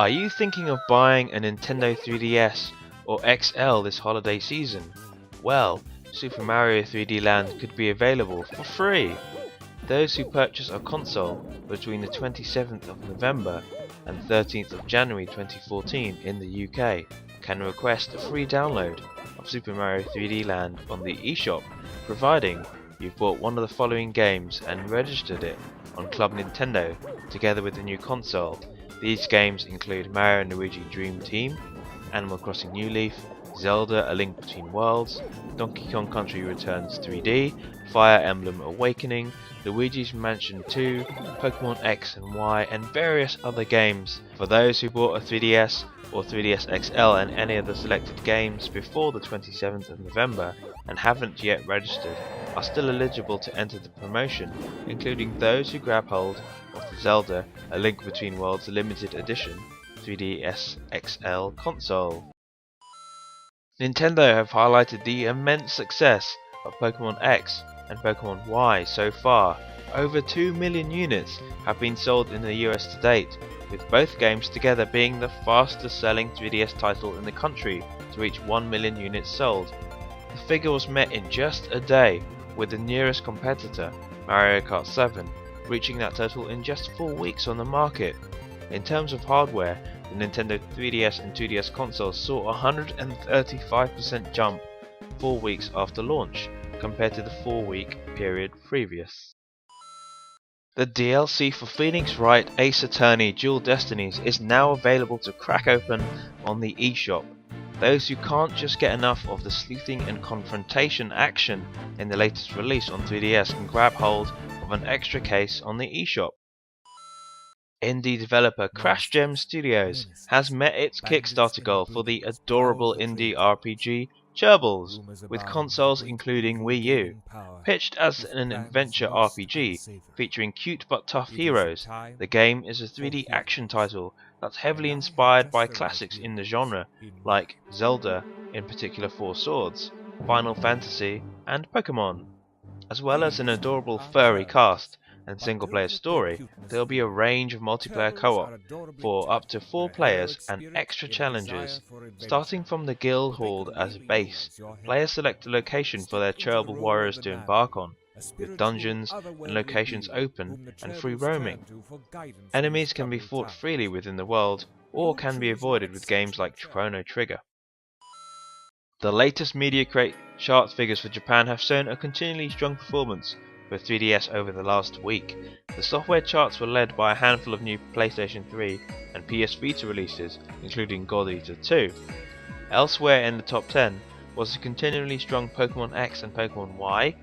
Are you thinking of buying a Nintendo 3DS or XL this holiday season? Well, Super Mario 3D Land could be available for free. Those who purchase a console between the 27th of November and 13th of January 2014 in the UK can request a free download of Super Mario 3D Land on the eShop, providing you've bought one of the following games and registered it on Club Nintendo together with the new console. These games include Mario & Luigi Dream Team, Animal Crossing New Leaf, Zelda: A Link Between Worlds, Donkey Kong Country Returns 3D, Fire Emblem Awakening, Luigi's Mansion 2, Pokémon X and Y, and various other games. For those who bought a 3DS or 3DS XL and any of the selected games before the 27th of November and haven't yet registered, are still eligible to enter the promotion, including those who grab hold of the Zelda: A Link Between Worlds Limited Edition 3DS XL console. Nintendo have highlighted the immense success of Pokémon X and Pokémon Y so far. Over 2 million units have been sold in the US to date, with both games together being the fastest selling 3DS title in the country to reach 1 million units sold. The figure was met in just a day, with the nearest competitor, Mario Kart 7, reaching that total in just 4 weeks on the market. In terms of hardware, the Nintendo 3DS and 2DS consoles saw a 135% jump 4 weeks after launch, compared to the 4-week period previous. The DLC for Phoenix Wright Ace Attorney Dual Destinies is now available to crack open on the eShop. Those who can't just get enough of the sleuthing and confrontation action in the latest release on 3DS can grab hold of an extra case on the eShop. Indie developer Crash Gem Studios has met its Kickstarter goal for the adorable indie RPG Gerbils, with consoles including Wii U. Pitched as an adventure RPG featuring cute but tough heroes, the game is a 3D action title that's heavily inspired by classics in the genre, like Zelda, in particular Four Swords, Final Fantasy, and Pokémon. As well as an adorable furry cast and single-player story, there will be a range of multiplayer co-op for up to 4 players and extra challenges. Starting from the guild hall as a base, players select a location for their Cherbil warriors to embark on, with dungeons and locations open and free roaming. Enemies can be fought freely within the world, or can be avoided with games like Chrono Trigger. The latest Media Crate chart figures for Japan have shown a continually strong performance for 3DS over the last week. The software charts were led by a handful of new PlayStation 3 and PS Vita releases, including God Eater 2. Elsewhere in the top 10 was the continually strong Pokémon X and Pokémon Y,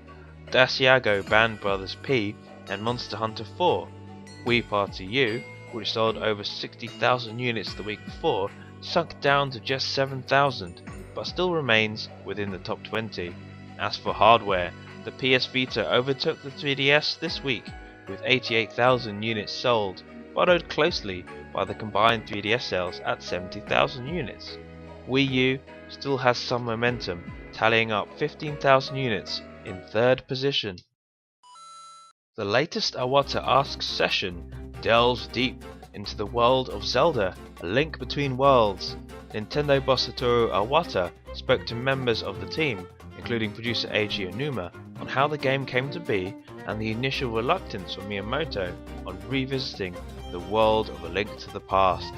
Dasiago Band Brothers P, and Monster Hunter 4. Wii Party U, which sold over 60,000 units the week before, sunk down to just 7,000, but still remains within the top 20. As for hardware, the PS Vita overtook the 3DS this week with 88,000 units sold, followed closely by the combined 3DS sales at 70,000 units. Wii U still has some momentum, tallying up 15,000 units in third position. The latest Iwata Asks session delves deep into the world of Zelda: A Link Between Worlds. Nintendo boss Satoru Iwata spoke to members of the team, including producer Eiji Onuma, on how the game came to be and the initial reluctance of Miyamoto on revisiting the world of A Link to the Past.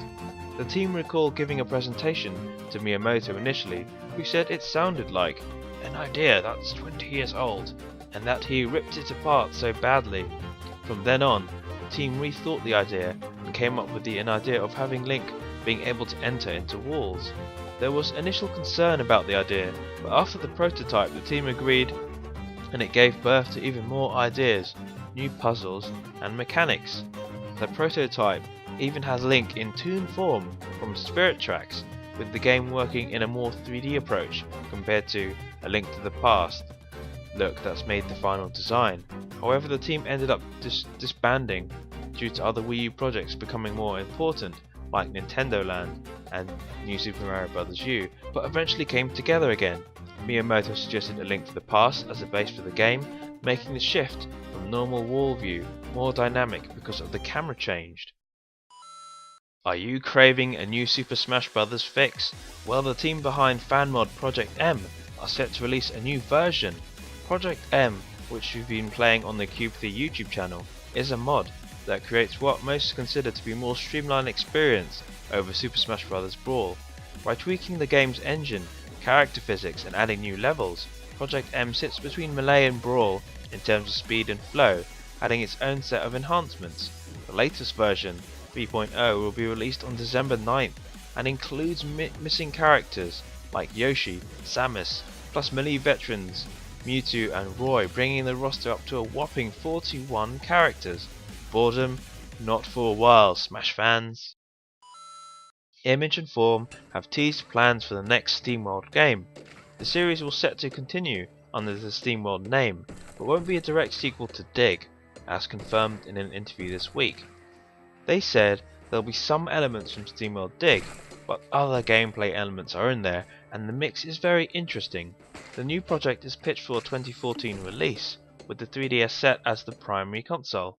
The team recalled giving a presentation to Miyamoto initially, who said it sounded like an idea that's 20 years old, and that he ripped it apart so badly. From then on, the team rethought the idea and came up with the idea of having Link being able to enter into walls. There was initial concern about the idea, but after the prototype the team agreed, and it gave birth to even more ideas, new puzzles and mechanics. The prototype even has Link in toon form from Spirit Tracks, with the game working in a more 3D approach compared to A Link to the Past look that's made the final design. However, the team ended up disbanding due to other Wii U projects becoming more important, like Nintendo Land and New Super Mario Bros. U, but eventually came together again. Miyamoto suggested A Link to the Past as a base for the game, making the shift from normal wall view more dynamic because of the camera changed. Are you craving a new Super Smash Bros. Fix? Well, the team behind fan mod Project M are set to release a new version. Project M, which we've been playing on the Cube3 YouTube channel, is a mod that creates what most consider to be more streamlined experience over Super Smash Bros. Brawl. By tweaking the game's engine, character physics and adding new levels, Project M sits between Melee and Brawl in terms of speed and flow, adding its own set of enhancements. The latest version, 3.0, will be released on December 9th and includes missing characters like Yoshi, Samus, plus Melee veterans Mewtwo and Roy, bringing the roster up to a whopping 41 characters. Boredom? Not for a while, Smash fans! Image and Form have teased plans for the next SteamWorld game. The series will set to continue under the SteamWorld name, but won't be a direct sequel to Dig, as confirmed in an interview this week. They said there'll be some elements from SteamWorld Dig, but other gameplay elements are in there, and the mix is very interesting. The new project is pitched for a 2014 release, with the 3DS set as the primary console.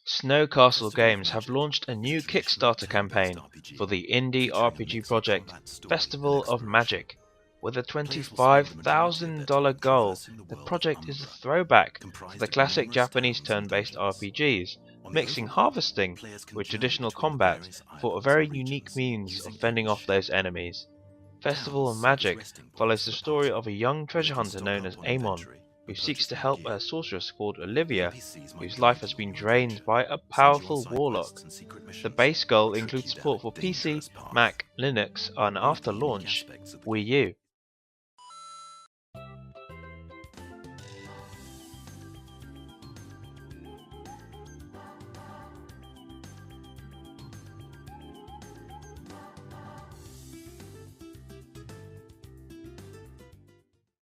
Snow Castle Games have launched a new Kickstarter campaign for the indie RPG project Festival of Magic. With a $25,000 goal, the project is a throwback to the classic Japanese turn-based RPGs, mixing harvesting with traditional combat for a very unique means of fending off those enemies. Festival of Magic follows the story of a young treasure hunter known as Amon, who seeks to help a sorceress called Olivia, whose life has been drained by a powerful warlock. The base goal includes support for PC, Mac, Linux, and after launch, Wii U.